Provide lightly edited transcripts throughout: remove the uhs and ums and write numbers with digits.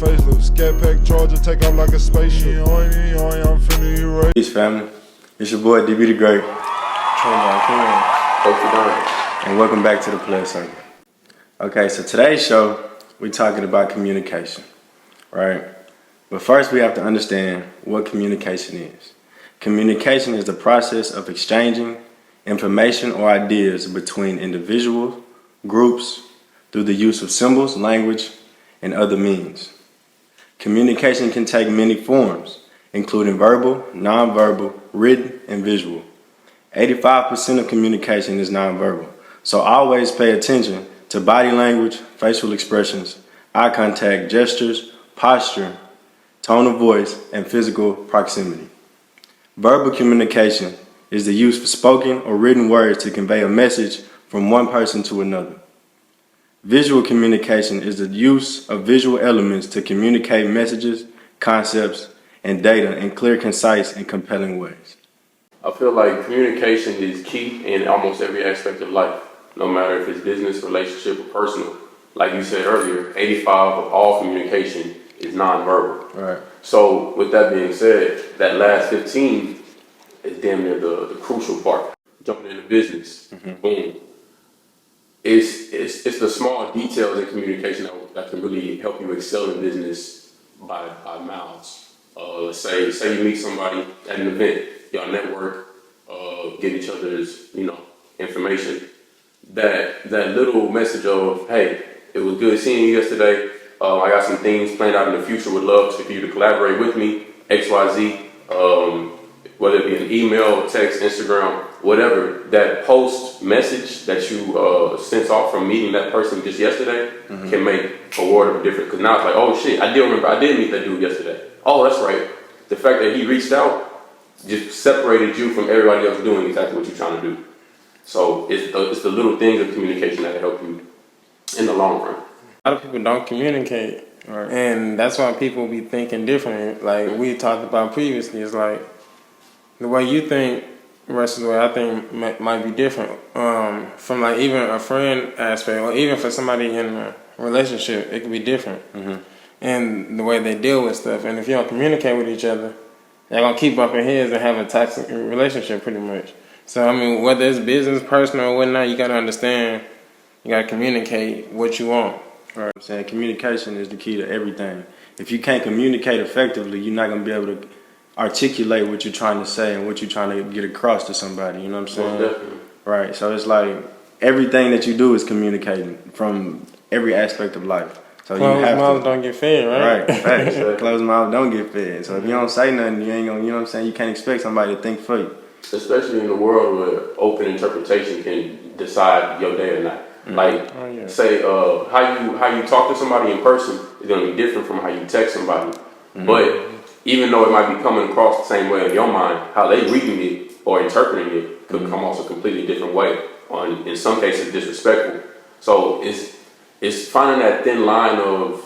facelift. Scat pack charger, take off like a spaceship. I'm finna erase. Peace, family. It's your boy DBxTHEGREAT. Cokesthedon. And welcome back to the Player Circle. Okay, so today's show, we're talking about communication, right? But first we have to understand what communication is. Communication is the process of exchanging information or ideas between individuals, groups, through the use of symbols, language, and other means. Communication can take many forms, including verbal, nonverbal, written, and visual. 85% of communication is nonverbal, so always pay attention to body language, facial expressions, eye contact, gestures, posture, tone of voice, and physical proximity. Verbal communication is the use of spoken or written words to convey a message from one person to another. Visual communication is the use of visual elements to communicate messages, concepts, and data in clear, concise, and compelling ways. I feel like communication is key in almost every aspect of life, no matter if it's business, relationship, or personal. Like you said earlier, 85% of all communication is nonverbal. Right. So with that being said, that last 15 is damn near the crucial part. Jumping into business, boom. It's the small details in communication that can really help you excel in business by miles. Let's say you meet somebody at an event, y'all network, get each other's information. That little message of, hey, it was good seeing you yesterday. I got some things planned out in the future. Would love for you to collaborate with me. XYZ. Whether it be an email, text, Instagram, whatever, that post message that you sent off from meeting that person just yesterday can make a world of a difference. Because now it's like, oh shit, I did meet that dude yesterday. Oh, that's right. The fact that he reached out just separated you from everybody else doing exactly what you're trying to do. So it's the little things of communication that help you in the long run. A lot of people don't communicate, right? And that's why people be thinking different. Like we talked about previously, it's like the way you think versus the way I think might be different. From like even a friend aspect, or even for somebody in a relationship, it could be different. And the way they deal with stuff. And if you don't communicate with each other, they're gonna keep bumping heads and have a toxic relationship, pretty much. So I mean, whether it's business, personal, or whatnot, you gotta understand. You gotta communicate what you want. Right. I'm saying communication is the key to everything. If you can't communicate effectively, you're not gonna be able to articulate what you're trying to say and what you're trying to get across to somebody. You know what I'm saying? Most definitely. Right. So it's like everything that you do is communicating from every aspect of life. So Closed you have mouths don't get fed, right? Right. Facts. Closed mouths don't get fed. So if you don't say nothing, you ain't gonna. You know what I'm saying? You can't expect somebody to think for you. Especially in a world where open interpretation can decide your day or not. Like, say, how you talk to somebody in person is going to be different from how you text somebody. But even though it might be coming across the same way in your mind, how they reading it or interpreting it could come off a completely different way. In some cases, disrespectful. So it's finding that thin line of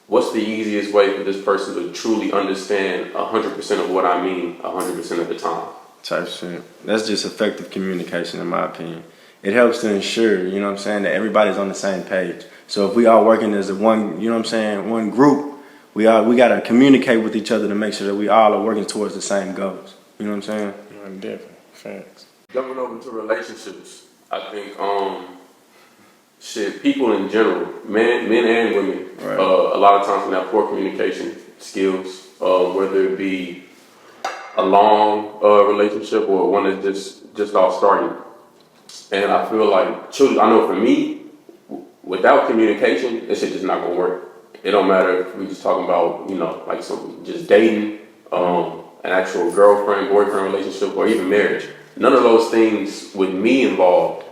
what's the easiest way for this person to truly understand 100% of what I mean 100% of the time. Type shit. That's just effective communication, in my opinion. It helps to ensure, you know what I'm saying, that everybody's on the same page. So if we all working as one, you know what I'm saying, one group, we gotta communicate with each other to make sure that we all are working towards the same goals. You know what I'm saying? Different. Facts. Jumping over to relationships, I think people in general, men and women, right. A lot of times when they have poor communication skills, whether it be a long relationship or one that's just all starting. And I feel like, truly, I know for me, without communication, this shit just not gonna work. It don't matter if we just talking about, like just dating, an actual girlfriend, boyfriend relationship, or even marriage. None of those things with me involved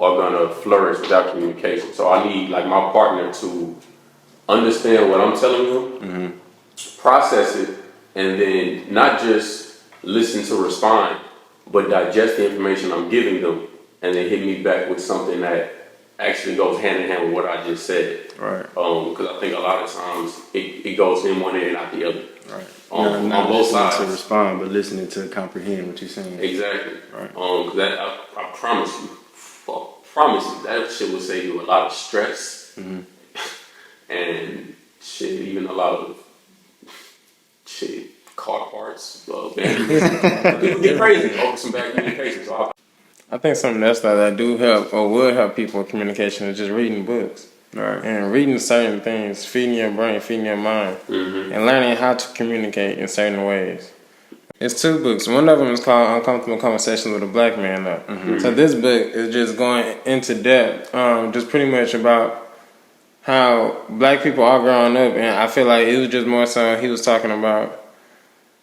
are gonna flourish without communication. So I need like my partner to understand what I'm telling them, process it, and then not just listen to respond, but digest the information I'm giving them, and then hit me back with something that actually goes hand in hand with what I just said. Right. Because I think a lot of times it goes in one ear and out the other. Right. On not both listening sides. to respond, but listening to comprehend what you're saying. Exactly. Right. Because I promise you, that shit will save you a lot of stress and shit. shit, even a lot of shit, car parts, bandages. People get crazy over some bad communication. So I think something else that do help or would help people with communication is just reading books. Right. And reading certain things, feeding your brain, feeding your mind, and learning how to communicate in certain ways. It's 2 books. One of them is called Uncomfortable Conversations with a Black Man, though. So this book is just going into depth, just pretty much about how black people are growing up, and I feel like it was just more so he was talking about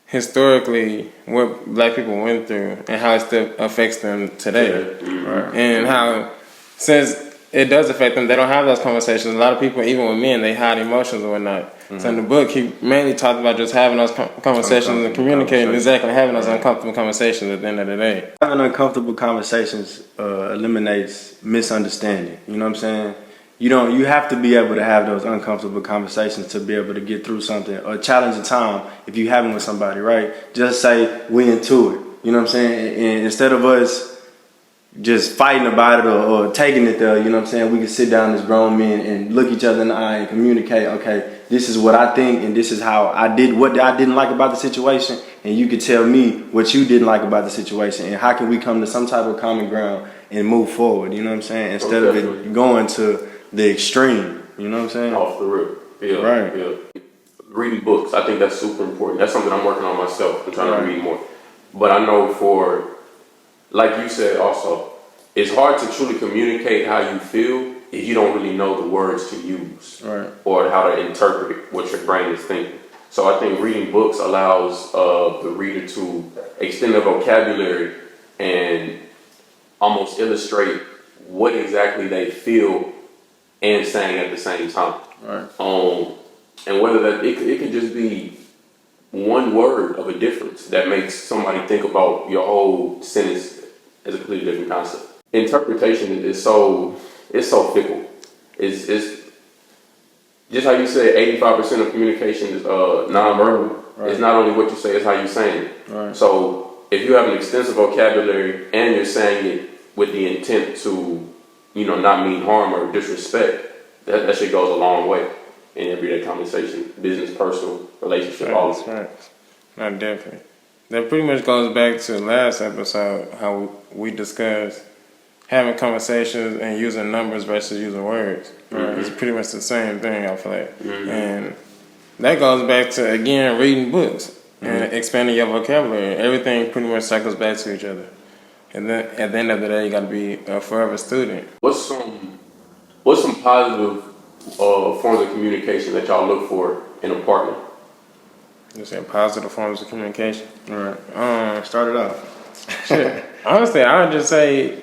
historically what black people went through and how it still affects them today. Right. And how, since it does affect them, they don't have those conversations. A lot of people, even with men, they hide emotions and whatnot. So in the book, he mainly talked about just having those conversations and communicating, exactly, having those uncomfortable conversations at the end of the day. Having uncomfortable conversations eliminates misunderstanding. You know what I'm saying? You have to be able to have those uncomfortable conversations to be able to get through something, or challenge a time if you having with somebody, right? Just say we into it. You know what I'm saying? And instead of us just fighting about it or taking it there, you know what I'm saying? We can sit down as grown men and look each other in the eye and communicate, okay, this is what I think and this is how I did what I didn't like about the situation, and you could tell me what you didn't like about the situation, and how can we come to some type of common ground and move forward, you know what I'm saying? Instead of it going to the extreme, you know what I'm saying? off the rip. Yeah, Right. yeah. Reading books, I think that's super important. That's something I'm working on myself. I'm trying to read more. But I know like you said also, it's hard to truly communicate how you feel if you don't really know the words to use, Right. or how to interpret what your brain is thinking. So I think reading books allows the reader to extend their vocabulary and almost illustrate what exactly they feel and saying at the same time. Right. And whether that it could just be one word of a difference that makes somebody think about your whole sentence as a completely different concept. Interpretation is so fickle. It's just how you said 85% of communication is nonverbal. Right. It's not only what you say, it's how you're saying it. Right. So if you have an extensive vocabulary and you're saying it with the intent to, not mean harm or disrespect, that shit goes a long way in everyday conversation, business, personal, relationship, all of it. Right. No, definitely. That pretty much goes back to the last episode, how we discussed having conversations and using numbers versus using words. Right? It's pretty much the same thing, I feel like. And that goes back to, again, reading books and expanding your vocabulary. Everything pretty much cycles back to each other. And then at the end of the day, you got to be a forever student. What's some positive forms of communication that y'all look for in a partner? You say positive forms of communication. Right. Start it off. Shit. Honestly, I would just say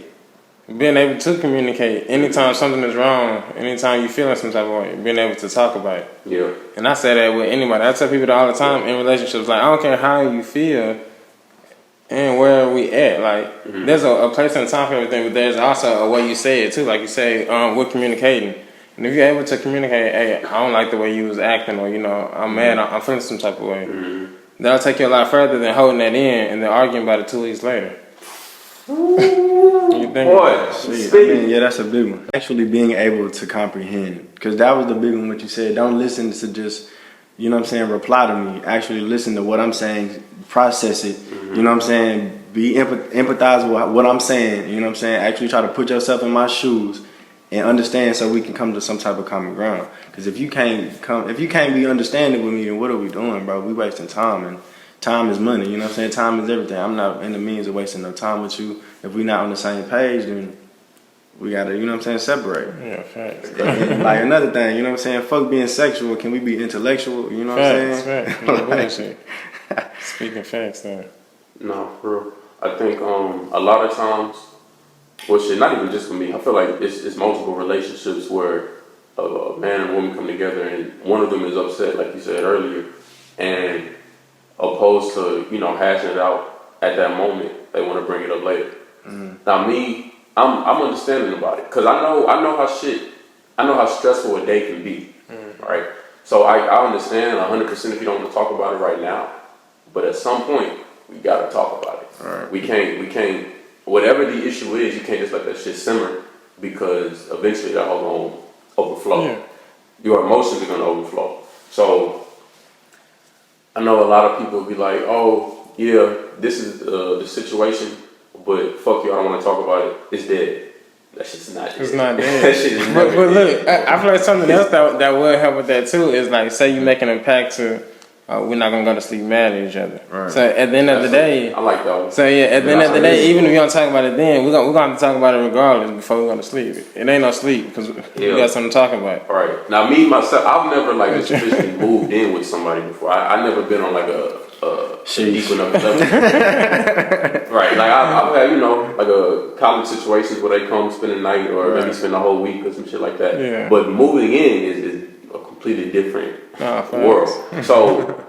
being able to communicate anytime something is wrong, anytime you're feeling some type of way, being able to talk about it. Yeah. And I say that with anybody. I tell people that all the time in relationships. Like, I don't care how you feel and where we at. Like, there's a place and time for everything, but there's also a way you say it too. Like you say, we're communicating. And if you're able to communicate, hey, I don't like the way you was acting, or, I'm mad, I'm feeling some type of way. That'll take you a lot further than holding that in and then arguing about it 2 weeks later. You think? Boy, yeah, that's a big one. Actually being able to comprehend, because that was the big one, what you said. Don't listen to just, reply to me. Actually listen to what I'm saying, process it, you know what I'm saying? Be empathize with what I'm saying, you know what I'm saying? Actually try to put yourself in my shoes and understand, so we can come to some type of common ground. Because if you can't be understanding with me, then what are we doing, bro? We wasting time, and time is money, you know what I'm saying? Time is everything. I'm not in the means of wasting no time with you. If we're not on the same page, then we gotta, separate. Yeah, facts. And like another thing, you know what I'm saying? Fuck being sexual, can we be intellectual? You know what I'm saying? Facts. No bullshit. Speaking facts, though. No, for real. I think a lot of times, not even just for me, I feel like it's multiple relationships where a man and a woman come together and one of them is upset, like you said earlier, and opposed to, hashing it out at that moment, they want to bring it up later. Now me, I'm understanding about it, because I know how stressful a day can be, right? So I understand 100% if you don't want to talk about it right now, but at some point we gotta talk about it. Right. We can't. Whatever the issue is, you can't just let that shit simmer, because eventually that whole gonna overflow. Yeah. Your emotions are gonna overflow. So I know a lot of people be like, "Oh, yeah, this is the situation, but fuck you, I don't want to talk about it. It's dead." That shit's not dead. It's not dead. That shit is but never look, dead. I feel like something else that would help with that too is like, say you making a pact to, we're not gonna go to sleep mad at each other. Right. So at the end of the day, I like that one. so yeah, at the end of the day, even if you don't talk about it then, we're gonna have to talk about it regardless before we go to sleep. It ain't no sleep because we got something to talk about. All right. Now, me myself, I've never like just officially moved in with somebody before. I never been on like a equal level. Right. Like I've had, you know, like a college situations where they come spend a night or maybe spend a whole week or some shit like that. Yeah. But moving in is a completely different world. So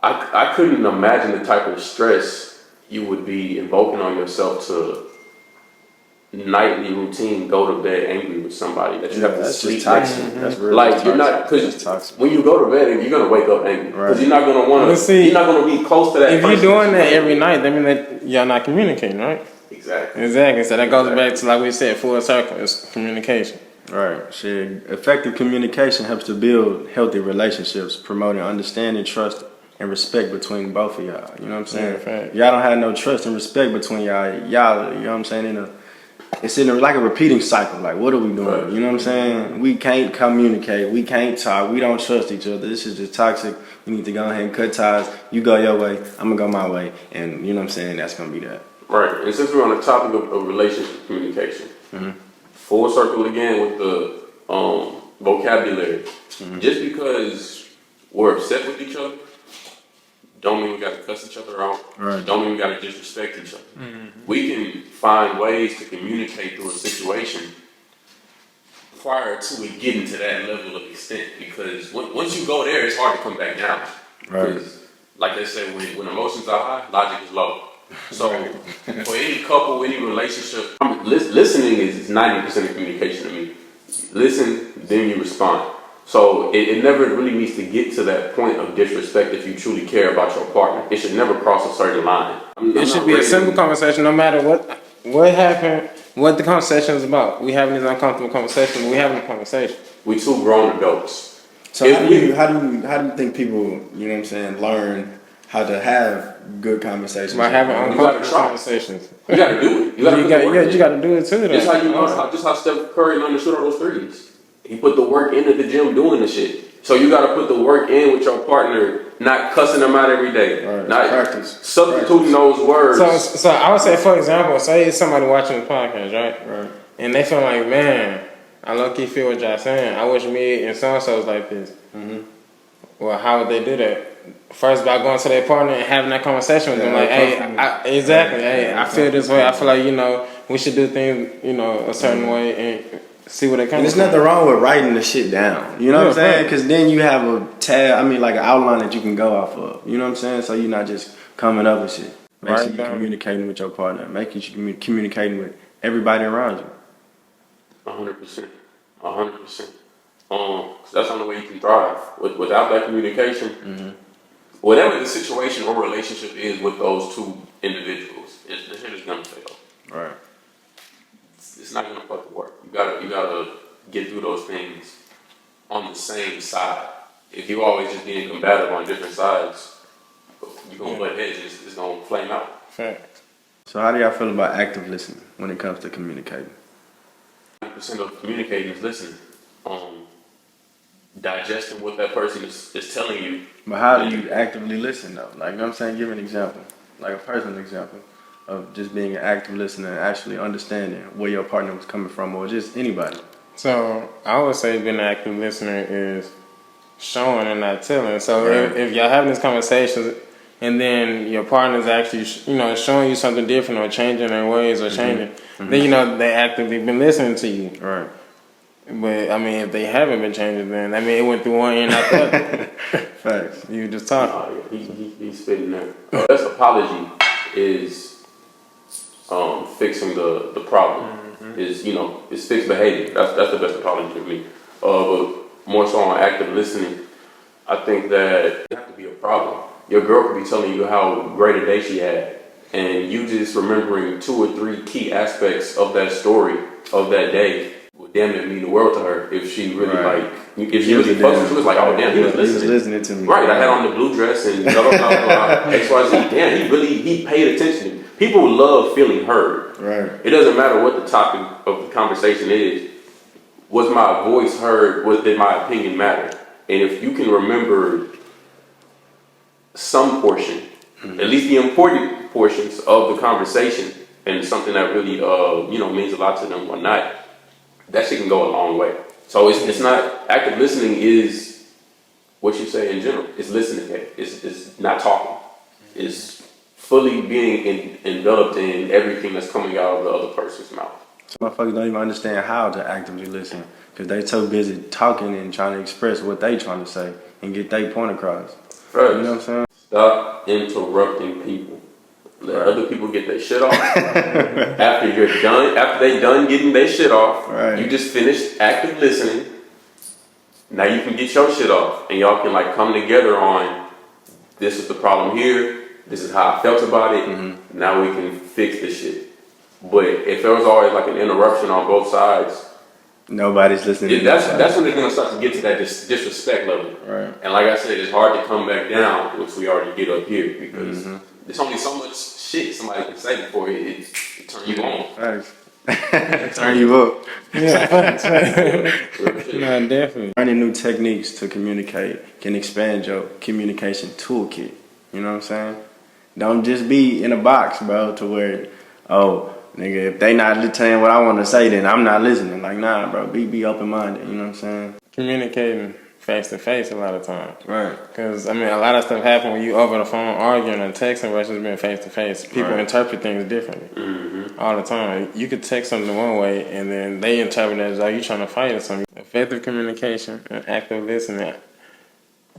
I couldn't imagine the type of stress you would be invoking on yourself to nightly routine go to bed angry with somebody that you have to that's sleep just next toxic. to. That's really Like toxic. you're not, That's because toxic. when you go to bed you're gonna wake up angry because Right. you're not gonna want But to. see, You're not gonna be close to that. If you're person doing that you every love. night, that means that y'all not communicating, right? Exactly. Exactly. So that goes back to, like we said, full circle. It's communication. Right. Shit. Effective communication helps to build healthy relationships, promoting understanding, trust, and respect between both of y'all. You know what I'm saying? Yeah, fact. Y'all don't have no trust and respect between y'all. Y'all, you know what I'm saying? It's in like a repeating cycle. Like, what are we doing? Right. You know what I'm saying? We can't communicate. We can't talk. We don't trust each other. This is just toxic. We need to go ahead and cut ties. You go your way. I'm gonna go my way. And you know what I'm saying? That's gonna be that. Right. And since we're on the topic of relationship communication, full circle again with the vocabulary. Just because we're upset with each other, don't mean we got to cuss each other out. Right. Don't mean we got to disrespect each other. We can find ways to communicate through a situation prior to it getting to that level of extent. Because once you go there, it's hard to come back down. Right. Because, like they say, when emotions are high, logic is low. So for any couple, any relationship, listening is 90% of communication to me. Listen, then you respond. So it never really needs to get to that point of disrespect if you truly care about your partner. It should never cross a certain line. It should be a simple conversation, no matter what happened, what the conversation is about. We having these uncomfortable conversations. We having a conversation. We two grown adults. So how do you think people, you know what I'm saying, learn how to have good conversations? By having gotta uncomfortable try. conversations. You gotta do it. You gotta do it too. Just how you know, just how Steph Curry learned to shoot all those threes. He put the work in at the gym doing the shit. So you gotta put the work in with your partner, not cussing them out every day, Right. not Practice. substituting those words. So I would say, for example, say somebody watching this podcast, right? Right. And they feel like, man, I low-key feel what y'all saying. I wish me and so-and-so was like this. Well, how would they do that? First, by going to their partner and having that conversation with them, like, hey, I feel this way. I feel like, you know, we should do things, you know, a certain way and see where they come from. And there's nothing wrong with writing the shit down. You know what I'm saying? Because then you have a like an outline that you can go off of. You know what I'm saying? So you're not just coming up with shit. Make sure you're communicating with your partner. Making sure you're communicating with everybody around you. 100%. 100%. 'Cause that's the only way you can thrive. Without that communication, whatever the situation or relationship is with those two individuals, the shit is gonna fail. Right. It's not gonna fucking work. You gotta get through those things on the same side. If you always just being combative on different sides, you're gonna butt heads. It's gonna flame out. Fact. So how do y'all feel about active listening when it comes to communicating? 90% of communicating is listening. Digesting what that person is telling you. But how do you actively listen though? Like, you know what I'm saying? Give an example. Like a personal example of just being an active listener and actually understanding where your partner was coming from or just anybody. So I would say being an active listener is showing and not telling. So Right. if y'all having this conversation and then your partner's actually, showing you something different or changing their ways or changing, then you know they actively been listening to you. Right. But I mean, if they haven't been changing, then I mean it went through one ear and out the other. Facts. You just talking. He's spitting there. The best apology is fixing the problem. Is it's fixed behavior. That's the best apology to me. But more so on active listening, I think that it have to be a problem. Your girl could be telling you how great a day she had, and you just remembering 2 or 3 key aspects of that story of that day would damn near mean the world to her if she really Right. if she really fucks with you. It's like, oh damn, he was listening. to me. Right, I had on the blue dress and blah blah blah blah. XYZ. Damn, he paid attention to me. People love feeling heard. Right. It doesn't matter what the topic of the conversation is. Was my voice heard? Did my opinion matter? And if you can remember some portion, at least the important portions of the conversation, and something that really means a lot to them or not, that shit can go a long way. So it's not active listening is what you say in general. It's listening. It's not talking. It's fully being enveloped in everything that's coming out of the other person's mouth. Some motherfuckers don't even understand how to actively listen because they so busy talking and trying to express what they trying to say and get their point across. Right. You know what I'm saying? Stop interrupting people. Let other people get their shit off. After you're done, after they done getting their shit off, you just finished active listening. Now you can get your shit off, and y'all can like come together on this is the problem here. This is how I felt about it. Now we can fix this shit. But if there was always like an interruption on both sides, nobody's listening. That's when it's gonna start to get to that disrespect level. Right. And like I said, it's hard to come back down once we already get up here because there's only so much shit somebody can say before it turn you on. Right. Turn you up. Yeah. No, definitely. Learning new techniques to communicate can expand your communication toolkit. You know what I'm saying? Don't just be in a box, bro, to where, oh, nigga, if they not telling what I want to say, then I'm not listening. Like, nah, bro, be open-minded, you know what I'm saying? Communicating face-to-face a lot of times. Right. Because, I mean, a lot of stuff happens when you over the phone arguing and texting versus being face-to-face. People interpret things differently all the time. You could text something one way, and then they interpret it as though you're trying to fight or something. Effective communication and active listening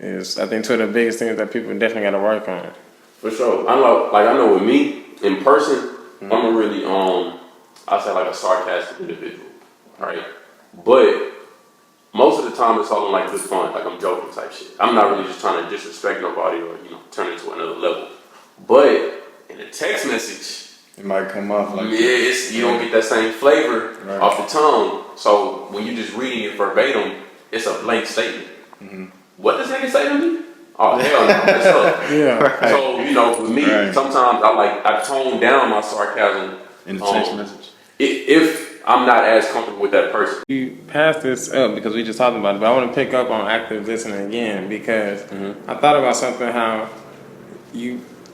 is, I think, two of the biggest things that people definitely got to work on. For sure. I know with me, in person, I'm a really, I say like a sarcastic individual, right? But most of the time it's all in like good fun, like I'm joking type shit. I'm not really just trying to disrespect nobody or, turn it to another level. But in a text message, it might come off like you don't get that same flavor off the tongue. So when you just reading it verbatim, it's a blank statement. What does nigga say to me? Oh hell no, it's up. Yeah. So with me, sometimes I tone down my sarcasm in the text message. If I'm not as comfortable with that person. You passed this up because we just talked about it, but I want to pick up on active listening again because I thought about something how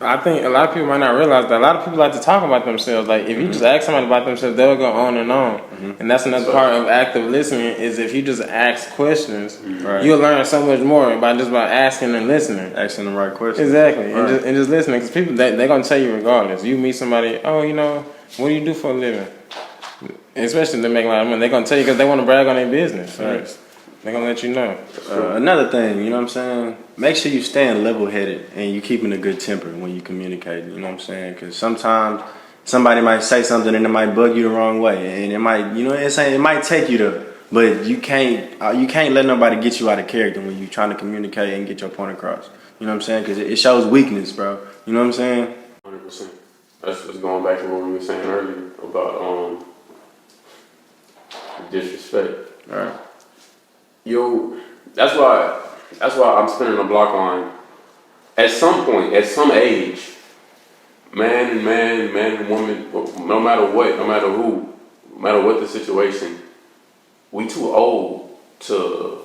I think a lot of people might not realize that a lot of people like to talk about themselves. Like if you just ask somebody about themselves, they'll go on and on. And that's another part of active listening is if you just ask questions, you'll learn so much more by asking and listening. Asking the right questions. Exactly. And just listening because people, they're going to tell you regardless. You meet somebody, what do you do for a living? Especially if they make a lot of money. They're going to tell you because they want to brag on their business. Right? They're going to let you know. Another thing, you know what I'm saying? Make sure you staying level-headed and you keeping a good temper when you communicate, you know what I'm saying? Because sometimes somebody might say something and it might bug you the wrong way. And it might, it might take you to, but you can't let nobody get you out of character when you're trying to communicate and get your point across. You know what I'm saying? Because it shows weakness, bro. You know what I'm saying? 100%. That's just going back to what we were saying earlier about disrespect. All right. That's why I'm spinning the block on. At some point, at some age, man and woman, no matter what, no matter who, no matter what the situation, we too old to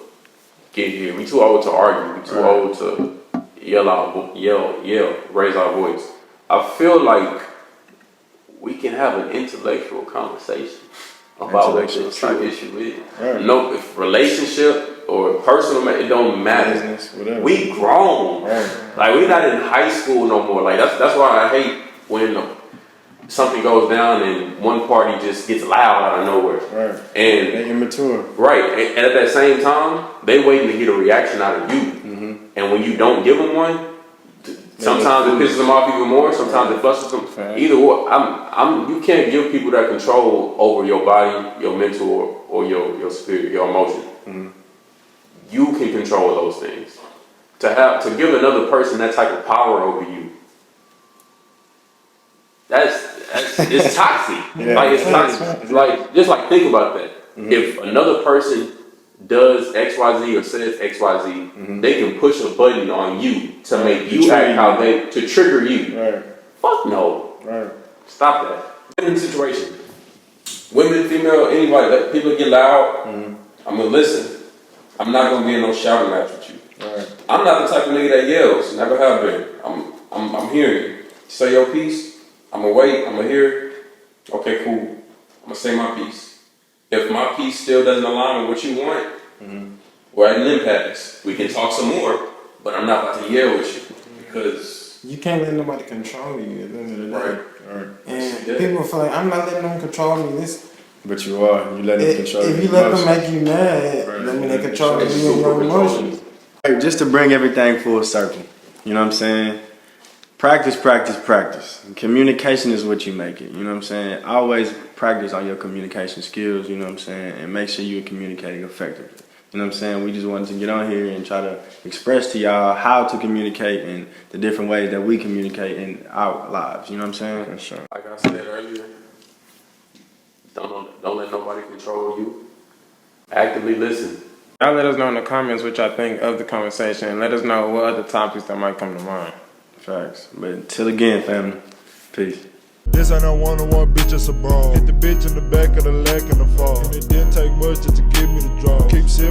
get here. We too old to argue. We too old to yell, raise our voice. I feel like we can have an intellectual conversation about what the true issue is. Right. No, if relationship or personal, it don't matter. Business, whatever. We grown. Right. Like we not in high school no more. Like that's why I hate when something goes down and one party just gets loud out of nowhere. Right. And they immature. Right. And at that same time, they waiting to get a reaction out of you. And when you don't give them one, sometimes it pisses them off even more. Sometimes it flushes them. Either way, you can't give people that control over your body, your mental, or your spirit, your emotion. You can control those things. To give another person that type of power over you, it's toxic. Like it's toxic. Like just like think about that. If another person does XYZ or says XYZ, they can push a button on you to make you act how to trigger you. Right. Fuck no. Right. Stop that. In the situation, women, female, anybody, let people get loud. I'm gonna listen. I'm not gonna be in no shouting match with you. Right. I'm not the type of nigga that yells. Never have been. I'm hearing you. Say your piece. I'm gonna wait. I'm gonna hear. Okay, cool. I'm gonna say my piece. If my piece still doesn't align with what you want, we're at an impasse. We can talk some more, but I'm not about to yell with you because You can't let nobody control you at the end of the day. Right. And people feel like, I'm not letting them control me. But you are. You let them control If your you let them emotions. make you mad, that mean they control you and your emotions. Hey, just to bring everything full circle, you know what I'm saying? Practice, practice, practice. Communication is what you make it, you know what I'm saying? Always practice on your communication skills, you know what I'm saying? And make sure you're communicating effectively. You know what I'm saying? We just wanted to get on here and try to express to y'all how to communicate and the different ways that we communicate in our lives, you know what I'm saying? For sure. like I said earlier, don't let nobody control you. Actively listen. Y'all let us know in the comments what y'all think of the conversation, and let us know what other topics that might come to mind. Facts. But until again, family, peace. This ain't a one-on-one bitch, it's a brawl. Hit the bitch in the back of the leg and the fall. And it didn't take much just to give me the draw. Keep sipping.